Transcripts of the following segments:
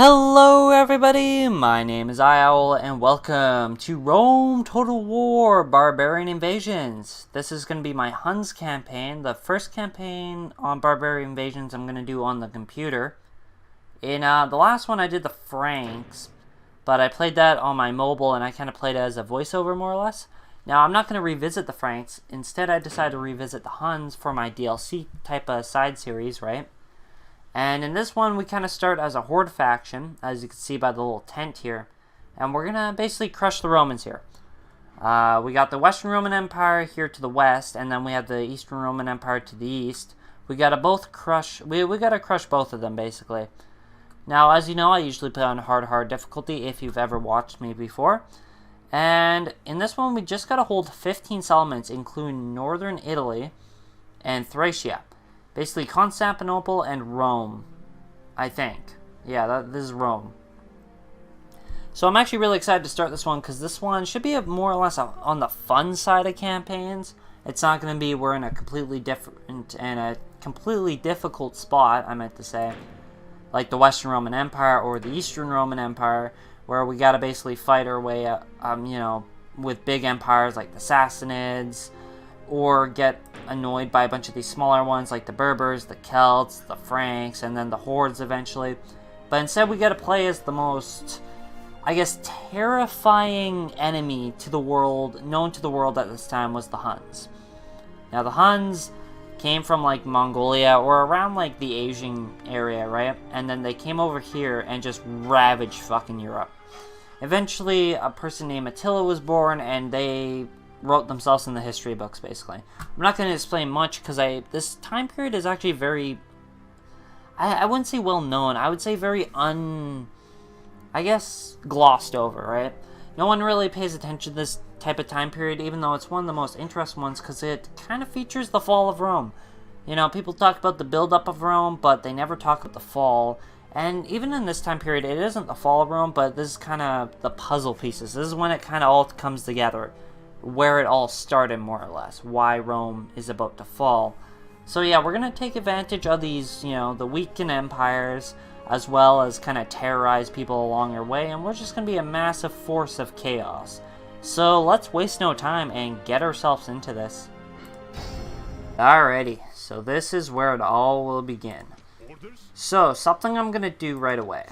Hello everybody, my name is IOwl and welcome to Rome Total War Barbarian Invasions. This is going to be my Huns campaign, the first campaign on Barbarian Invasions I'm going to do on the computer. In the last one I did the Franks, but I played that on my mobile and I kind of played it as a voiceover more or less. Now I'm not going to revisit the Franks, instead I decided to revisit the Huns for my DLC type of side series, right? And in this one, we kind of start as a Horde faction, as you can see by the little tent here. And we're going to basically crush the Romans here. We got the Western Roman Empire here to the west, and then we have the Eastern Roman Empire to the east. We got to both crush, we got to crush both of them, basically. Now, as you know, I usually play on hard difficulty if you've ever watched me before. And in this one, we just got to hold 15 settlements, including northern Italy and Thracia. Basically, Constantinople and Rome, I think. Yeah, this is Rome. So I'm actually really excited to start this one, because this one should be more or less on the fun side of campaigns. It's not going to be we're in a completely different and a completely difficult spot, I meant to say, like the Western Roman Empire or the Eastern Roman Empire, where we got to basically fight our way up, with big empires like the Sassanids, or get annoyed by a bunch of these smaller ones like the Berbers, the Celts, the Franks, and then the Hordes eventually. But instead we get to play as the most, I guess, terrifying enemy to the world, known to the world at this time, was the Huns. Now the Huns came from like Mongolia or around like the Asian area, right? And then they came over here and just ravaged fucking Europe. Eventually a person named Attila was born and they wrote themselves in the history books, basically. I'm not going to explain much because this time period is actually very, I wouldn't say well known, I would say very I guess glossed over, right? No one really pays attention to this type of time period, even though it's one of the most interesting ones because it kind of features the fall of Rome. You know, people talk about the build-up of Rome, but they never talk about the fall. And even in this time period, it isn't the fall of Rome, but this is kind of the puzzle pieces. This is when it kind of all comes together, where it all started, more or less, why Rome is about to fall. So yeah, we're going to take advantage of these, the weakened empires, as well as kind of terrorize people along our way, and we're just going to be a massive force of chaos. So let's waste no time and get ourselves into this. Alrighty, so this is where it all will begin. So, something I'm going to do right away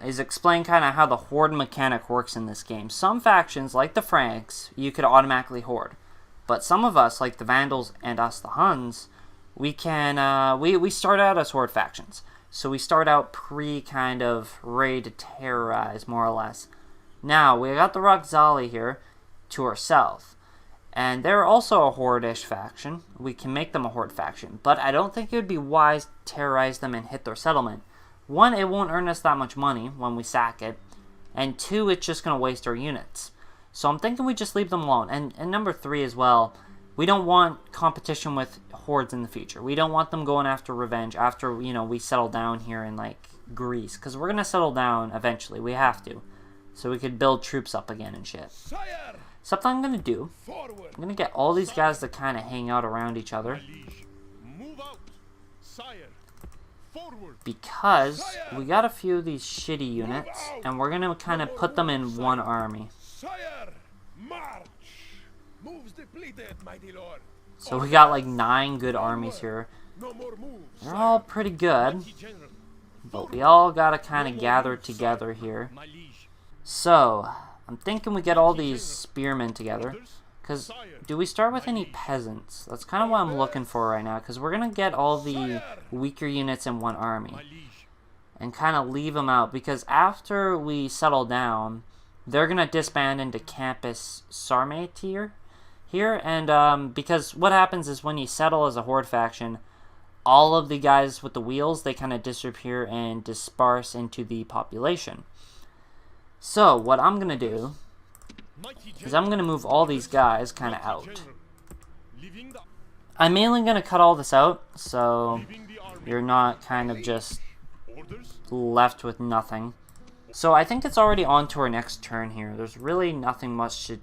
is explain kind of how the Horde mechanic works in this game. Some factions, like the Franks, you could automatically Horde. But some of us, like the Vandals and us, the Huns, we can, we start out as Horde factions. So we start out kind of ready to terrorize, more or less. Now, we got the Roxali here to our south. And they're also a Horde-ish faction. We can make them a Horde faction. But I don't think it would be wise to terrorize them and hit their settlement. One, it won't earn us that much money when we sack it. And two, it's just going to waste our units. So I'm thinking we just leave them alone. And number three as well, we don't want competition with Hordes in the future. We don't want them going after revenge after, we settle down here in, like, Greece. Because we're going to settle down eventually. We have to. So we could build troops up again and shit. Something I'm going to do, I'm going to get all these guys to kind of hang out around each other. Because we got a few of these shitty units, and we're going to kind of put them in one army. So we got like 9 good armies here. They're all pretty good, but we all got to kind of gather together here. So I'm thinking we get all these spearmen together. Because, do we start with any peasants? That's kind of what I'm looking for right now. Because we're going to get all the weaker units in one army. And kind of leave them out. Because after we settle down, they're going to disband into Campus Sarmatier here. And because what happens is when you settle as a Horde faction, all of the guys with the wheels, they kind of disappear and disperse into the population. So, what I'm going to do is I'm going to move all these guys kind of out. I'm mainly going to cut all this out, so you're not kind of just left with nothing. So I think it's already on to our next turn here. There's really nothing much to...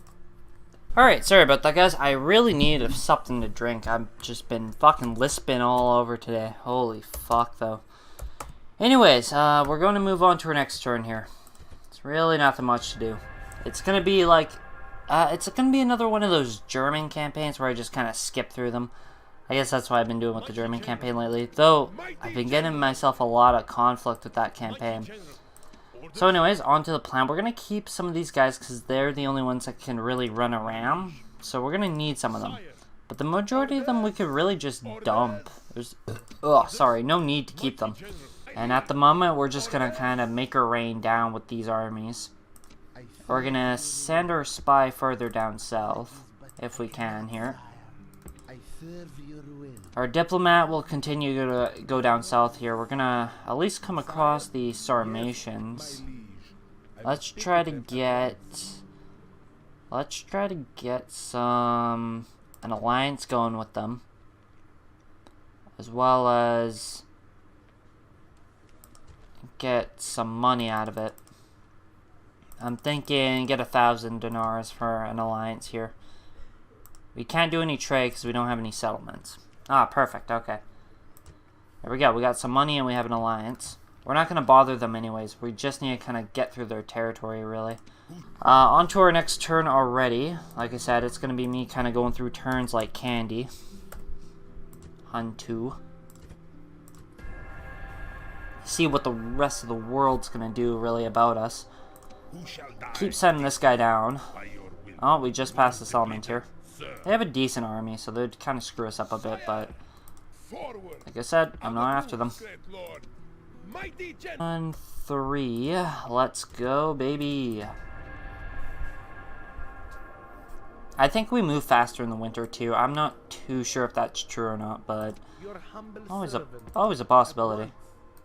Alright, sorry about that, guys. I really need something to drink. I've just been fucking lisping all over today. Holy fuck, though. Anyways, we're going to move on to our next turn here. It's really nothing much to do. It's going to be like, it's going to be another one of those German campaigns where I just kind of skip through them. I guess that's what I've been doing with the German campaign lately. Though, I've been getting myself a lot of conflict with that campaign. So anyways, on to the plan. We're going to keep some of these guys because they're the only ones that can really run around. So we're going to need some of them. But the majority of them we could really just dump. There's, no need to keep them. And at the moment, we're just going to kind of make her rain down with these armies. We're going to send our spy further down south, if we can here. Our diplomat will continue to go down south here. We're going to at least come across the Sarmatians. Let's try to get an alliance going with them. As well as get some money out of it. I'm thinking get 1,000 dinars for an alliance here. We can't do any trade because we don't have any settlements. Ah, perfect. Okay. There we go. We got some money and we have an alliance. We're not going to bother them anyways. We just need to kind of get through their territory, really. On to our next turn already. Like I said, it's going to be me kind of going through turns like candy. Hun 2. See what the rest of the world's going to do, really, about us. Keep sending this guy down. Oh, we just passed the settlement here. They have a decent army, so they'd kind of screw us up a bit, but like I said, I'm not after them. 1, 3, let's go, baby. I think we move faster in the winter, too. I'm not too sure if that's true or not, but always a possibility.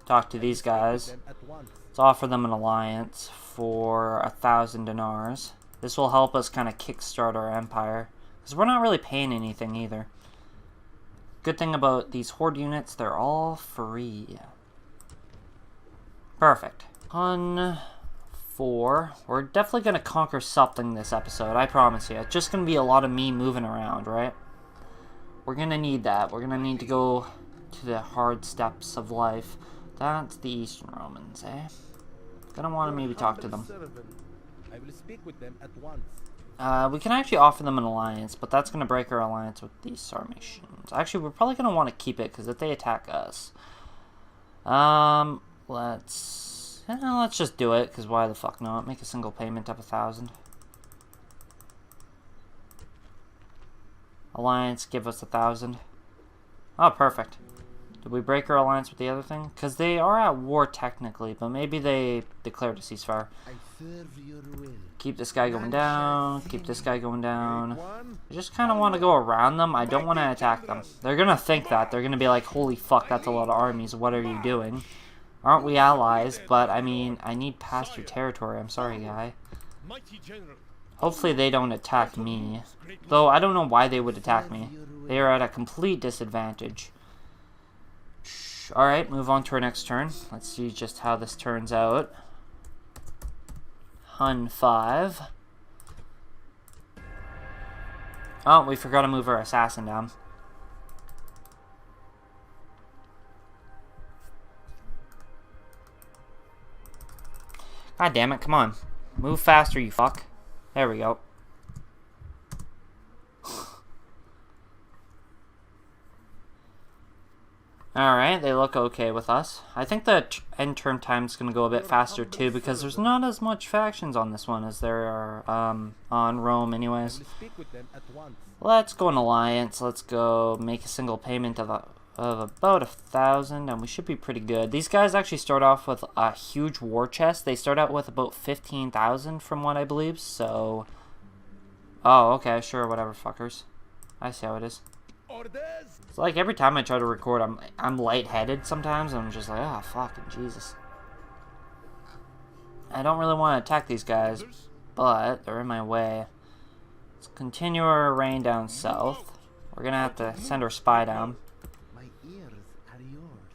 Talk to these guys. Let's offer them an alliance for 1,000 dinars. This will help us kind of kickstart our empire. Because we're not really paying anything either. Good thing about these Horde units, they're all free. Perfect. On 4. We're definitely going to conquer something this episode, I promise you. It's just going to be a lot of me moving around, right? We're going to need that. We're going to need to go to the hard steps of life. That's the Eastern Romans, eh? Gonna want to maybe talk to them. I will speak with them at once. We can actually offer them an alliance, but that's going to break our alliance with these Sarmatians. Actually, we're probably going to want to keep it, because if they attack us... let's just do it, because why the fuck not? Make a single payment of 1,000. Alliance, give us 1,000. Oh, perfect. Did we break our alliance with the other thing? Because they are at war technically, but maybe they declared a ceasefire. Keep this guy going down. Keep this guy going down. I just kind of want to go around them. I don't want to attack them. They're going to think that. They're going to be like, holy fuck, that's a lot of armies. What are you doing? Aren't we allies? But, I mean, I need past your territory. I'm sorry, guy. Hopefully they don't attack me. Though, I don't know why they would attack me. They are at a complete disadvantage. Alright, move on to our next turn. Let's see just how this turns out. Hun 5. Oh, we forgot to move our assassin down. God damn it, come on. Move faster, you fuck. There we go. Alright, they look okay with us. I think the end turn time is going to go a bit faster too, because there's not as much factions on this one as there are on Rome anyways. Let's go an alliance. Let's go make a single payment of about 1,000, and we should be pretty good. These guys actually start off with a huge war chest. They start out with about 15,000 from what I believe, so... Oh, okay, sure, whatever, fuckers. I see how it is. It's like every time I try to record, I'm lightheaded sometimes, and I'm just like, oh, fucking Jesus. I don't really want to attack these guys, but they're in my way. Let's continue our rain down south. We're gonna have to send our spy down.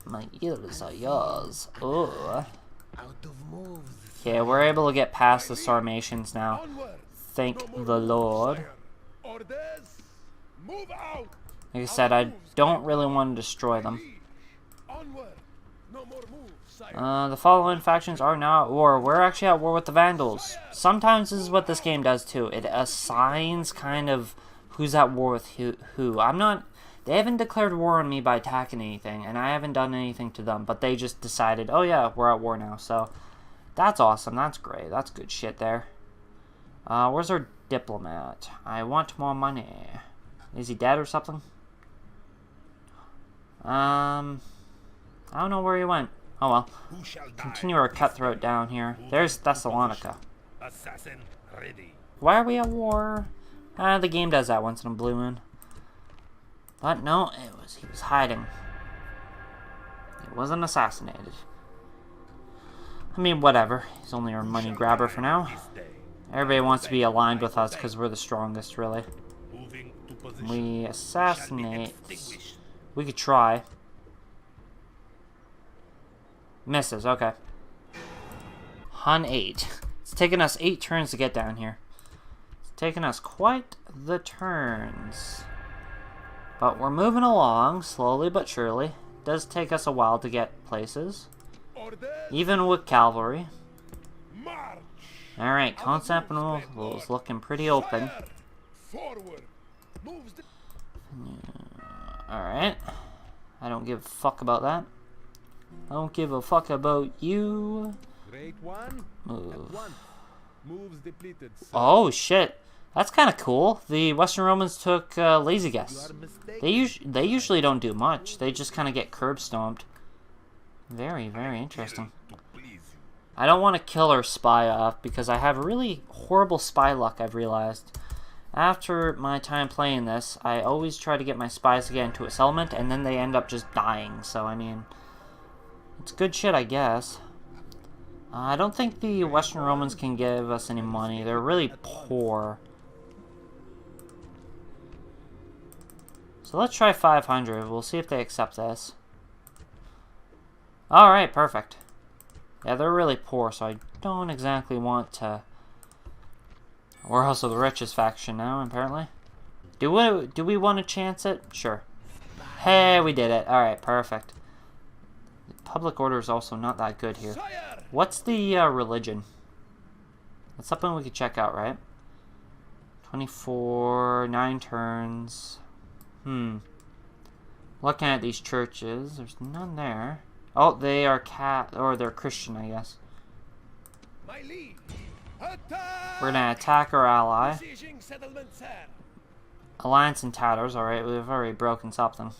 My ears are yours. Oh. Okay, we're able to get past the Sarmatians now. Thank the Lord. Like I said, I don't really want to destroy them. The following factions are now at war. We're actually at war with the Vandals. Sometimes this is what this game does too. It assigns kind of who's at war with who. I'm not... They haven't declared war on me by attacking anything, and I haven't done anything to them, but they just decided, oh yeah, we're at war now, so that's awesome. That's great. That's good shit there. Where's our diplomat? I want more money. Is he dead or something? I don't know where he went. Oh well. Continue our cutthroat down here. There's Thessalonica. Assassin ready. Why are we at war? The game does that once in a blue moon. But no, he was hiding. He wasn't assassinated. I mean, whatever. He's only our money grabber for now. Everybody wants to be aligned with us because we're the strongest, really. We assassinate. We could try. Misses, okay. Hun 8. It's taken us 8 turns to get down here. It's taken us quite the turns. But we're moving along, slowly but surely. It does take us a while to get places. Even with cavalry. Alright, Constantinople is looking pretty open. Alright. I don't give a fuck about that. I don't give a fuck about you. Move. Oh shit. That's kind of cool. The Western Romans took Lazy Guess. They usually don't do much. They just kind of get curb stomped. Very, very interesting. I don't want to kill our spy off because I have really horrible spy luck, I've realized. After my time playing this, I always try to get my spies to get into a settlement, and then they end up just dying. So, I mean, it's good shit, I guess. I don't think the Western Romans can give us any money. They're really poor. So let's try 500. We'll see if they accept this. Alright, perfect. Yeah, they're really poor, so I don't exactly want to... We're also the richest faction now, apparently. Do we want to chance it? Sure. Hey, we did it. Alright, perfect. The public order is also not that good here. What's the religion? That's something we could check out, right? 24, 9 turns. Looking at these churches, there's none there. Oh, they are or they're Christian, I guess. We're gonna attack our ally. Alliance in tatters. Alright, we've already broken something.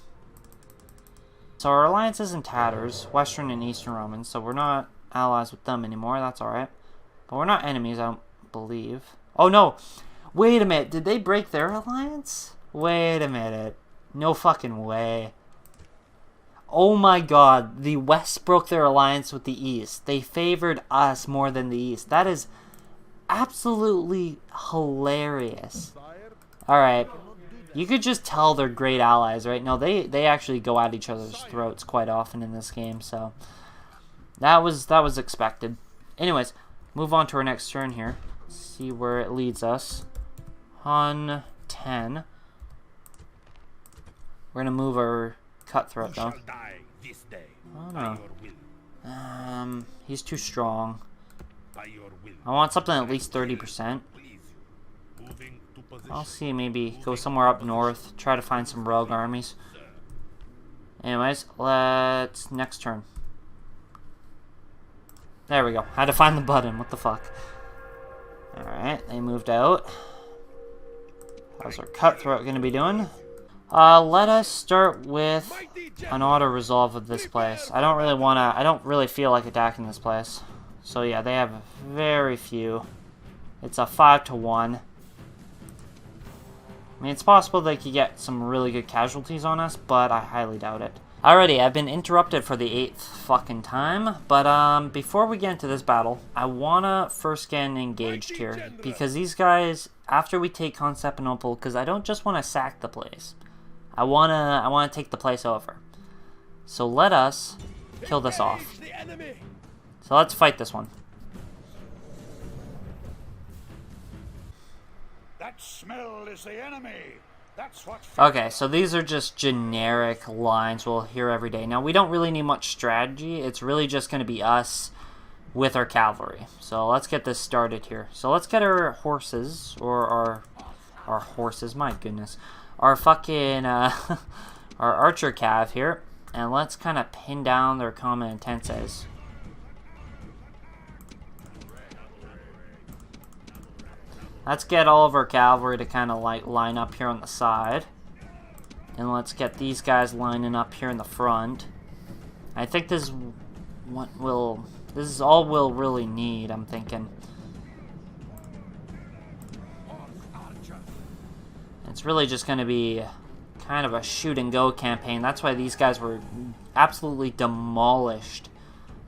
So our alliance is in tatters, Western and Eastern Romans, so we're not allies with them anymore. That's alright. But we're not enemies, I don't believe. Oh no! Wait a minute, did they break their alliance? Wait a minute. No fucking way. Oh my god, the West broke their alliance with the East. They favored us more than the East. That is absolutely hilarious. Alright. You could just tell they're great allies, right? No, they actually go at each other's throats quite often in this game, so that was expected. Anyways, move on to our next turn here. See where it leads us. Hun 10. We're gonna move our cutthroat though. Oh no. He's too strong. I want something at least 30%. I'll see, maybe go somewhere up north, try to find some rogue armies. Anyways, let's next turn. There we go. Had to find the button. What the fuck? Alright, they moved out. How's our cutthroat gonna be doing? Let us start with an auto-resolve of this place. I don't really feel like attacking this place. So yeah, they have very few. It's a 5-to-1. I mean, it's possible they could get some really good casualties on us, but I highly doubt it. Alrighty, I've been interrupted for the 8th fucking time, but before we get into this battle, I wanna first get engaged here, because these guys, after we take Constantinople, because I don't just want to sack the place. I wanna take the place over. So let us kill this off. So let's fight this one. That smell is the enemy. That's what. Okay, so these are just generic lines we'll hear every day. Now, we don't really need much strategy. It's really just going to be us with our cavalry. So let's get this started here. So let's get our horses, or our horses, my goodness. Our fucking, our archer cav here. And let's kind of pin down their common intenses. Let's get all of our cavalry to kind of like line up here on the side. And let's get these guys lining up here in the front. I think this is all we'll really need, I'm thinking. It's really just going to be kind of a shoot and go campaign. That's why these guys were absolutely demolished.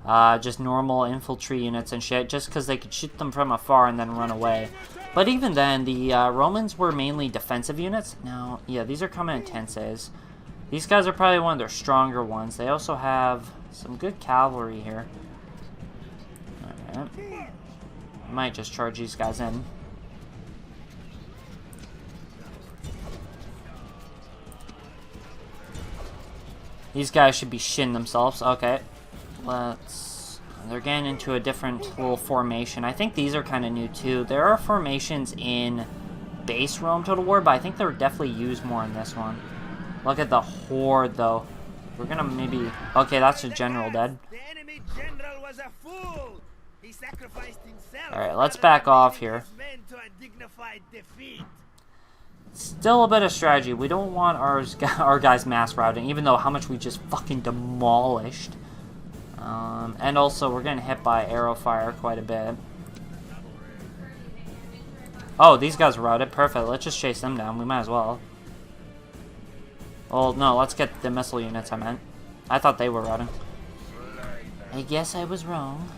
Just normal infantry units and shit, just because they could shoot them from afar and then run away. But even then, the Romans were mainly defensive units. Now, yeah, these are common intenses. These guys are probably one of their stronger ones. They also have some good cavalry here. Alright. Might just charge these guys in. These guys should be shitting themselves. Okay. They're getting into a different little formation. I think these are kind of new too. There are formations in base Rome Total War, but I think they're definitely used more in this one. Look at the Horde though. We're gonna maybe... Okay, that's a general dead. The enemy general was a fool. He sacrificed himself. Alright, let's back off here. To a dignified defeat. Still a bit of strategy. We don't want our guys mass routing, even though how much we just fucking demolished. And also, we're getting hit by arrow fire quite a bit. Oh, these guys are routed. Perfect. Let's just chase them down. We might as well. Well, no, let's get the missile units, I meant. I thought they were routing. I guess I was wrong.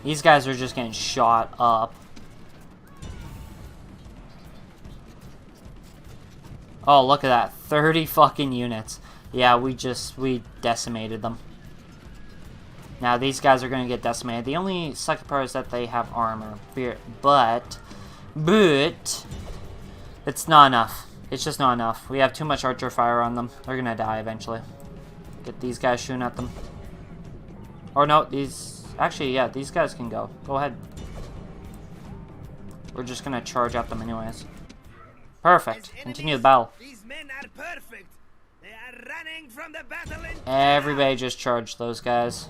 These guys are just getting shot up. Oh, look at that. 30 fucking units. Yeah, we decimated them. Now, these guys are going to get decimated. The only sucky part is that they have armor. But, it's not enough. It's just not enough. We have too much archer fire on them. They're going to die eventually. Get these guys shooting at them. Or no, these... Actually, yeah, these guys can go. Go ahead. We're just going to charge at them anyways. Perfect. Continue the battle. These men are perfect. They are running from the battle in... Everybody just charged those guys.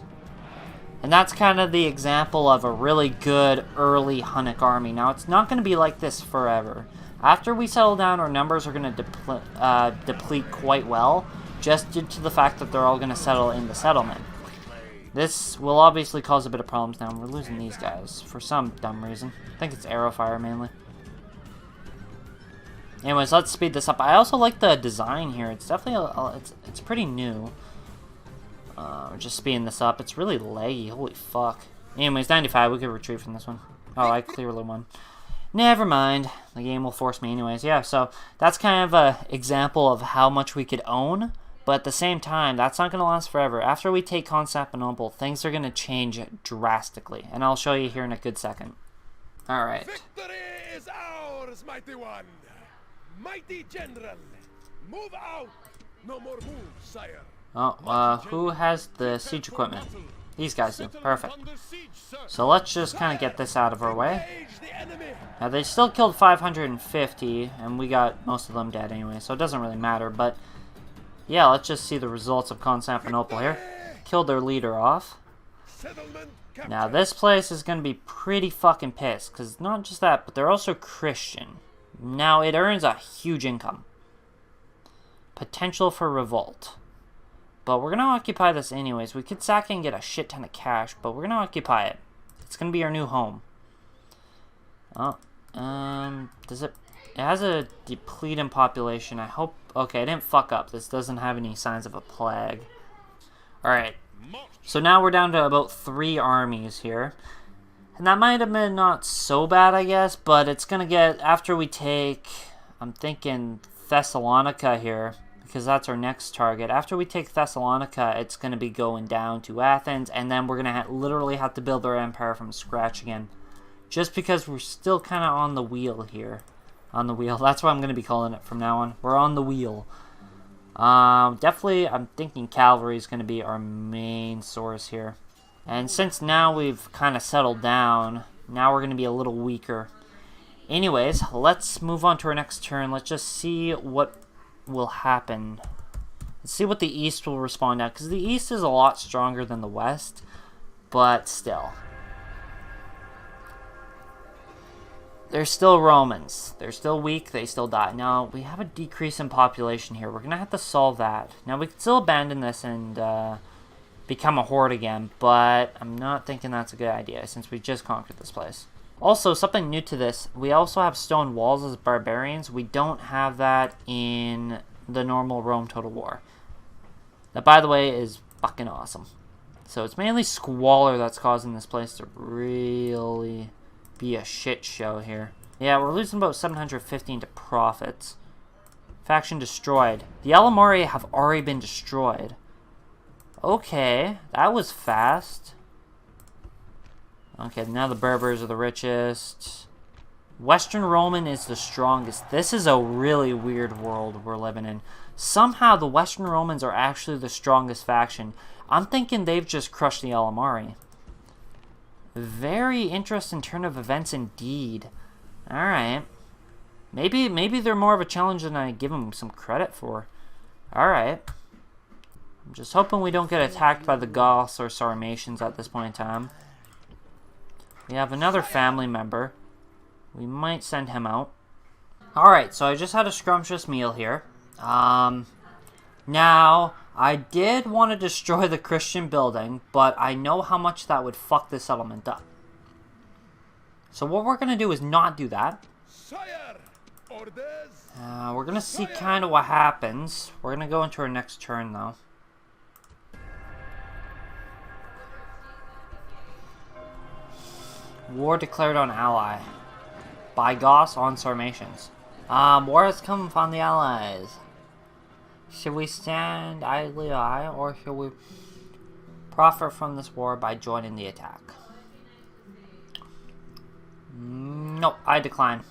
And that's kind of the example of a really good early Hunnic army. Now, it's not going to be like this forever. After we settle down, our numbers are going to deplete quite well, just due to the fact that they're all going to settle in the settlement. This will obviously cause a bit of problems now. We're losing these guys for some dumb reason. I think it's arrow fire mainly. Anyways, let's speed this up. I also like the design here. It's definitely it's pretty new. We're just speeding this up. It's really laggy. Holy fuck. Anyways, 95. We could retreat from this one. Oh, I clearly won. Never mind. The game will force me anyways. Yeah, so that's kind of an example of how much we could own. But at the same time, that's not going to last forever. After we take Constantinople, things are going to change drastically. And I'll show you here in a good second. Alright. Victory is ours, mighty one. Mighty general, move out. No more moves, sire. Oh, who has the siege equipment? These guys do. Perfect. So let's just kind of get this out of our way. Now, they still killed 550, and we got most of them dead anyway, so it doesn't really matter. But, yeah, let's just see the results of Constantinople here. Killed their leader off. Now, this place is going to be pretty fucking pissed, because not just that, but they're also Christian. Now, it earns a huge income. Potential for revolt. But we're going to occupy this anyways. We could sack it and get a shit ton of cash, but we're going to occupy it. It's going to be our new home. Oh, does it... It has a depleting population. I hope... Okay, I didn't fuck up. This doesn't have any signs of a plague. Alright. So now we're down to about 3 armies here. And that might have been not so bad, I guess, but it's going to get... After we take... I'm thinking Thessalonica here, because that's our next target. After we take Thessalonica, it's going to be going down to Athens, and then we're going to literally have to build our empire from scratch again. Just because we're still kind of on the wheel here. On the wheel. That's what I'm going to be calling it from now on. We're on the wheel. Definitely, I'm thinking cavalry is going to be our main source here. And since now we've kind of settled down, now we're going to be a little weaker. Anyways, let's move on to our next turn. Let's just see what will happen. Let's see what the East will respond at, because the East is a lot stronger than the West, but still. They're still Romans. They're still weak. They still die. Now, we have a decrease in population here. We're going to have to solve that. Now, we can still abandon this and become a horde again, but I'm not thinking that's a good idea since we just conquered this place. Also, something new to this, we also have stone walls as barbarians. We don't have that in the normal Rome Total War. That, by the way, is fucking awesome. So it's mainly squalor that's causing this place to really be a shit show here. Yeah, we're losing about 715 to profits. Faction destroyed. The Alamori have already been destroyed. Okay, that was fast. Okay, now the Berbers are the richest. Western Roman is the strongest. This is a really weird world we're living in. Somehow the Western Romans are actually the strongest faction. I'm thinking they've just crushed the Alamari. Very interesting turn of events indeed. Alright. Maybe they're more of a challenge than I give them some credit for. Alright. I'm just hoping we don't get attacked by the Goths or Sarmatians at this point in time. We have another family member. We might send him out. Alright, so I just had a scrumptious meal here. Now, I did want to destroy the Christian building, but I know how much that would fuck the settlement up. So what we're going to do is not do that. We're going to see kind of what happens. We're going to go into our next turn, though. War declared on ally. By Goths on Sarmatians. War has come upon the allies. Should we stand idly by, or should we profit from this war by joining the attack? Nope, I decline.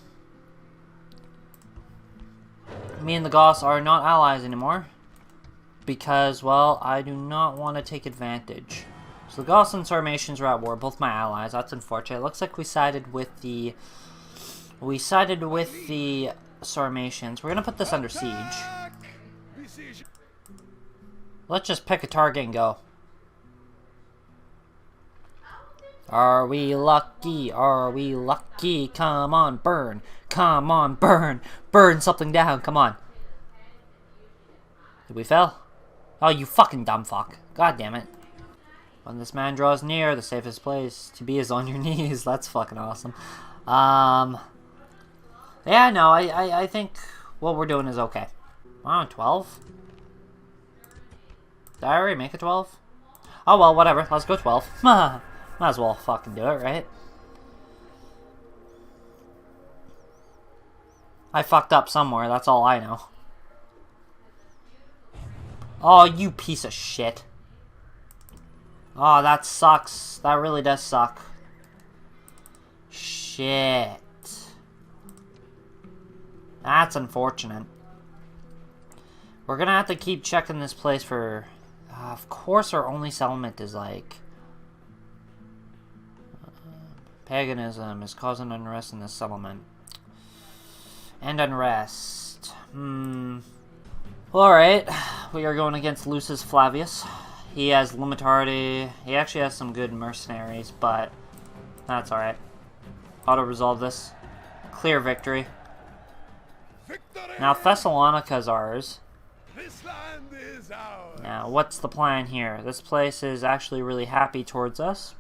Me and the Goths are not allies anymore. Because, well, I do not want to take advantage. So the Goths and Sarmatians are at war, both my allies. That's unfortunate. It looks like we sided with the Sarmatians. We're gonna put this under siege. Let's just pick a target and go. Are we lucky? Are we lucky? Come on, burn. Come on, burn. Burn something down. Come on. Did we fail? Oh, you fucking dumb fuck. God damn it. When this man draws near, the safest place to be is on your knees. That's fucking awesome. Yeah, no, I think what we're doing is okay. Wow, 12? Did I already make a 12? Oh, well, whatever. Let's go 12. Might as well fucking do it, right? I fucked up somewhere. That's all I know. Oh, you piece of shit. Oh, that sucks. That really does suck. Shit. That's unfortunate. We're gonna have to keep checking this place for... of course our only settlement is like... paganism is causing unrest in this settlement. And unrest. Alright. We are going against Lucius Flavius. He has Limitarity. He actually has some good mercenaries, but... that's alright. Auto-resolve this. Clear victory. Now Thessalonica's ours. This land is ours. Now what's the plan here? This place is actually really happy towards us.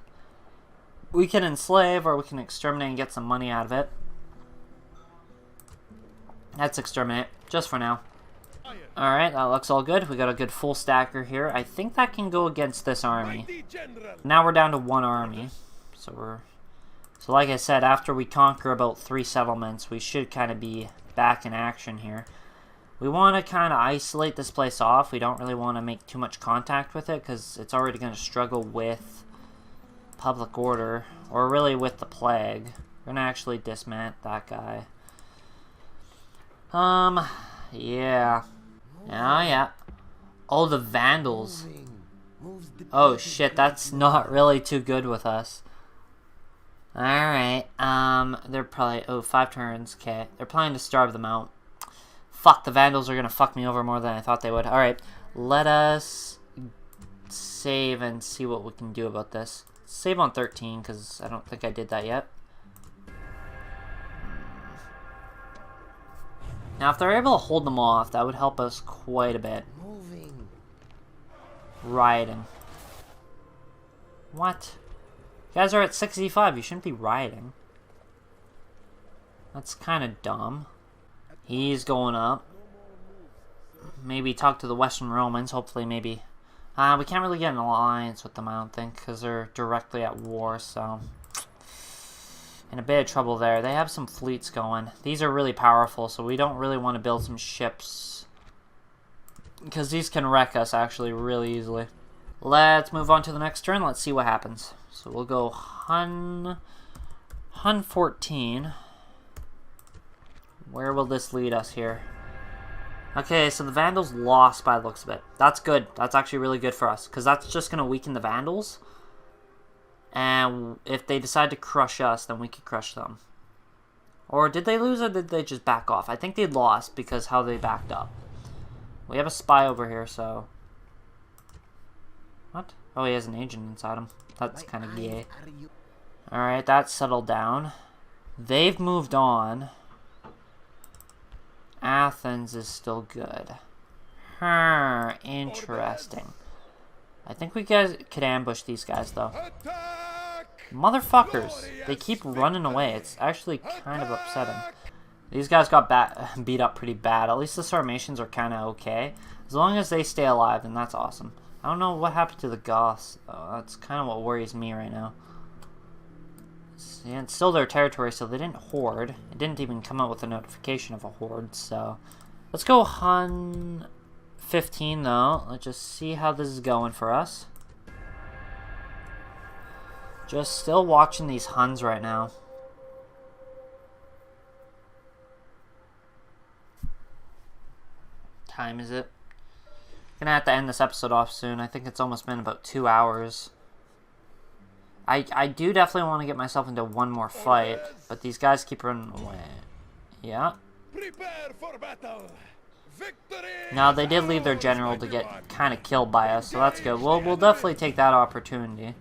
We can enslave or we can exterminate and get some money out of it. Let's exterminate, just for now. Alright, that looks all good. We got a good full stacker here. I think that can go against this army. Now we're down to one army. So like I said, after we conquer about 3 settlements, we should kind of be back in action here. We want to kind of isolate this place off. We don't really want to make too much contact with it because it's already going to struggle with public order, or really with the plague. We're going to actually dismount that guy. Yeah. Oh, yeah. Oh, the Vandals. Oh, shit, that's not really too good with us. Alright, they're probably... Oh, 5 turns, okay. They're planning to starve them out. Fuck, the Vandals are gonna fuck me over more than I thought they would. Alright, let us save and see what we can do about this. Save on 13, because I don't think I did that yet. Now, if they're able to hold them off, that would help us quite a bit. Rioting. What? You guys are at 65. You shouldn't be rioting. That's kind of dumb. He's going up. Maybe talk to the Western Romans. Hopefully, maybe. We can't really get an alliance with them, I don't think, because they're directly at war, so... In a bit of trouble there. They have some fleets going. These are really powerful, so we don't really want to build some ships. Because these can wreck us, actually, really easily. Let's move on to the next turn. Let's see what happens. So we'll go Hun 14. Where will this lead us here? Okay, so the Vandals lost by the looks of it. That's good. That's actually really good for us, because that's just going to weaken the Vandals. And if they decide to crush us, then we could crush them. Or did they lose, or did they just back off? I think they lost because how they backed up. We have a spy over here, so... What? Oh, he has an agent inside him. That's kind of gay. Alright, that's settled down. They've moved on. Athens is still good. Interesting. I think we guys could ambush these guys, though. Motherfuckers! They keep running away. It's actually kind of upsetting. These guys got beat up pretty bad. At least the Sarmatians are kind of okay. As long as they stay alive, then that's awesome. I don't know what happened to the Goths, though. That's kind of what worries me right now. Yeah, it's still their territory, so they didn't horde. It didn't even come out with a notification of a horde, so... Let's go Hun 15, though. Let's just see how this is going for us. Just still watching these Huns right now. Time is it? Gonna have to end this episode off soon. I think it's almost been about 2 hours. I do definitely want to get myself into one more fight, but these guys keep running away. Yeah. Prepare for battle. Victory! Now they did leave their general to get kind of killed by us, so that's good. We'll definitely take that opportunity.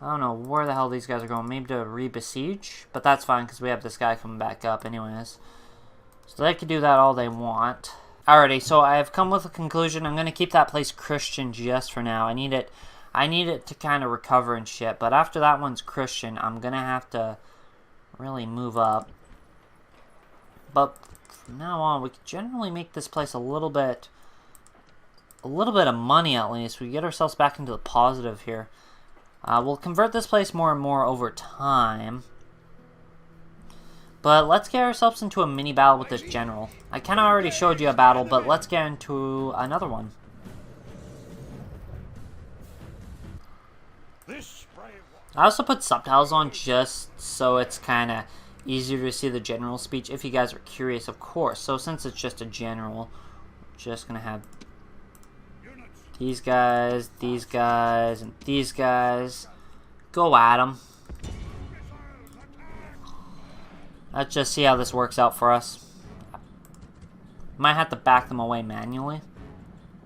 I don't know where the hell these guys are going. Maybe to re-besiege, but that's fine because we have this guy coming back up anyways. So they can do that all they want. Alrighty, so I have come with a conclusion. I'm going to keep that place Christian just for now. I need it to kind of recover and shit. But after that one's Christian, I'm going to have to really move up. But from now on, we can generally make this place a little bit of money at least. We get ourselves back into the positive here. We'll convert this place more and more over time. But let's get ourselves into a mini battle with this general. I kind of already showed you a battle, but let's get into another one. I also put subtitles on just so it's kind of easier to see the general speech if you guys are curious, of course. So since it's just a general, we're just going to have these guys, and these guys. Go at them. Let's just see how this works out for us. Might have to back them away manually.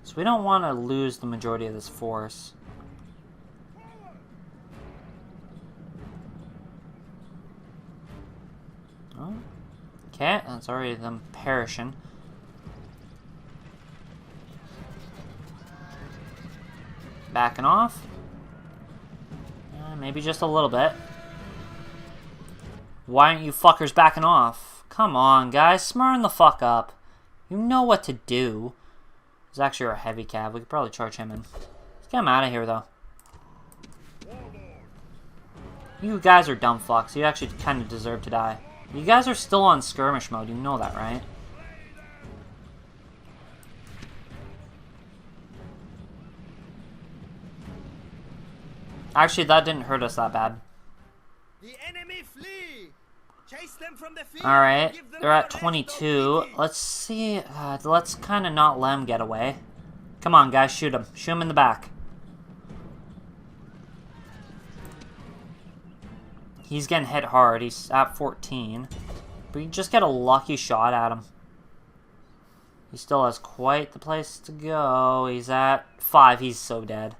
So we don't want to lose the majority of this force. Oh. Okay, that's already them perishing. Backing off. Maybe just a little bit. Why aren't you fuckers backing off? Come on, guys. Smarten the fuck up. You know what to do. There's actually our heavy cav. We could probably charge him in. Let's get him out of here, though. You guys are dumb fucks. You actually kind of deserve to die. You guys are still on skirmish mode. You know that, right? Actually, that didn't hurt us that bad. The enemy flee! Chase them from the field. Alright, Give them they're at a rest, 22. no Let's see. Let's kind of not let him get away. Come on, guys, shoot him. Shoot him in the back. He's getting hit hard. He's at 14. But you just get a lucky shot at him. He still has quite the place to go. He's at 5. He's so dead.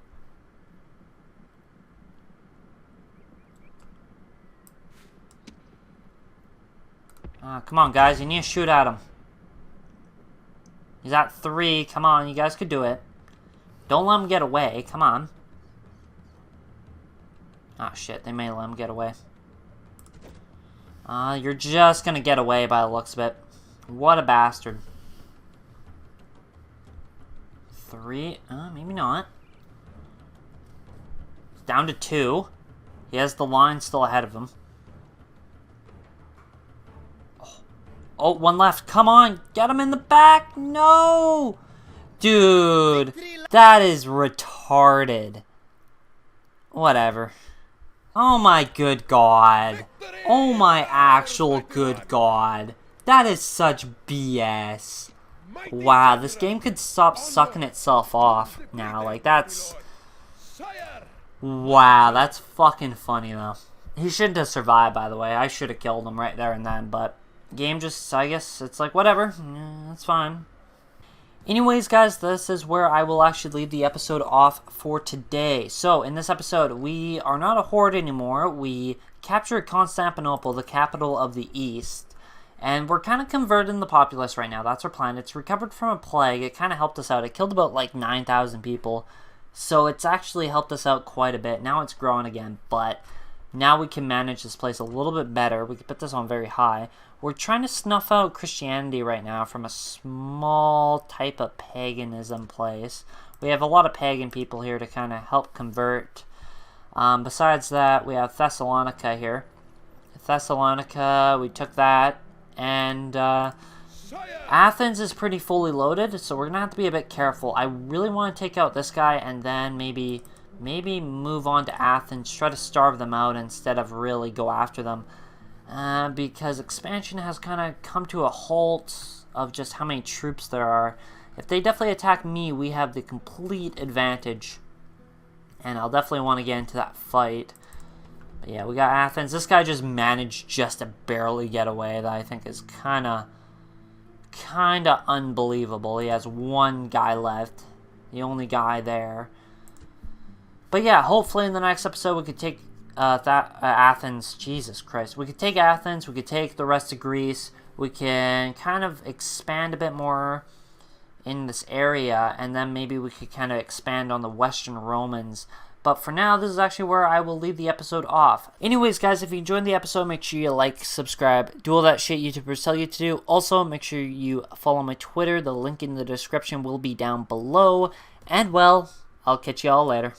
Come on, guys. You need to shoot at him. He's at 3. Come on, you guys could do it. Don't let him get away. Come on. Ah, shit. They may let him get away. You're just gonna get away by the looks of it. What a bastard. 3. Maybe not. Down to 2. He has the line still ahead of him. Oh, 1 left. Come on. Get him in the back. No. Dude. That is retarded. Whatever. Oh my good god. Oh my actual good god. That is such BS. Wow, this game could stop sucking itself off now. Like, that's... Wow, that's fucking funny, though. He shouldn't have survived, by the way. I should have killed him right there and then, but... Game just, I guess, it's like, whatever. Yeah, that's fine. Anyways, guys, this is where I will actually leave the episode off for today. So, in this episode, we are not a horde anymore. We captured Constantinople, the capital of the East. And we're kind of converting the populace right now. That's our plan. It's recovered from a plague. It kind of helped us out. It killed about, like, 9,000 people. So, it's actually helped us out quite a bit. Now it's growing again, but... Now we can manage this place a little bit better. We can put this on very high. We're trying to snuff out Christianity right now from a small type of paganism place. We have a lot of pagan people here to kind of help convert. Besides that, we have Thessalonica here. Thessalonica, we took that. And Athens is pretty fully loaded, so we're going to have to be a bit careful. I really want to take out this guy and then maybe move on to Athens, try to starve them out instead of really go after them. Because expansion has kind of come to a halt of just how many troops there are. If they definitely attack me, we have the complete advantage. And I'll definitely want to get into that fight. But yeah, we got Athens. This guy just managed just to barely get away. That I think is kind of unbelievable. He has 1 guy left. The only guy there. But yeah, hopefully in the next episode we could take Athens. Jesus Christ. We could take Athens. We could take the rest of Greece. We can kind of expand a bit more in this area. And then maybe we could kind of expand on the Western Romans. But for now, this is actually where I will leave the episode off. Anyways, guys, if you enjoyed the episode, make sure you like, subscribe, do all that shit YouTubers tell you to do. Also, make sure you follow my Twitter. The link in the description will be down below. And, well, I'll catch you all later.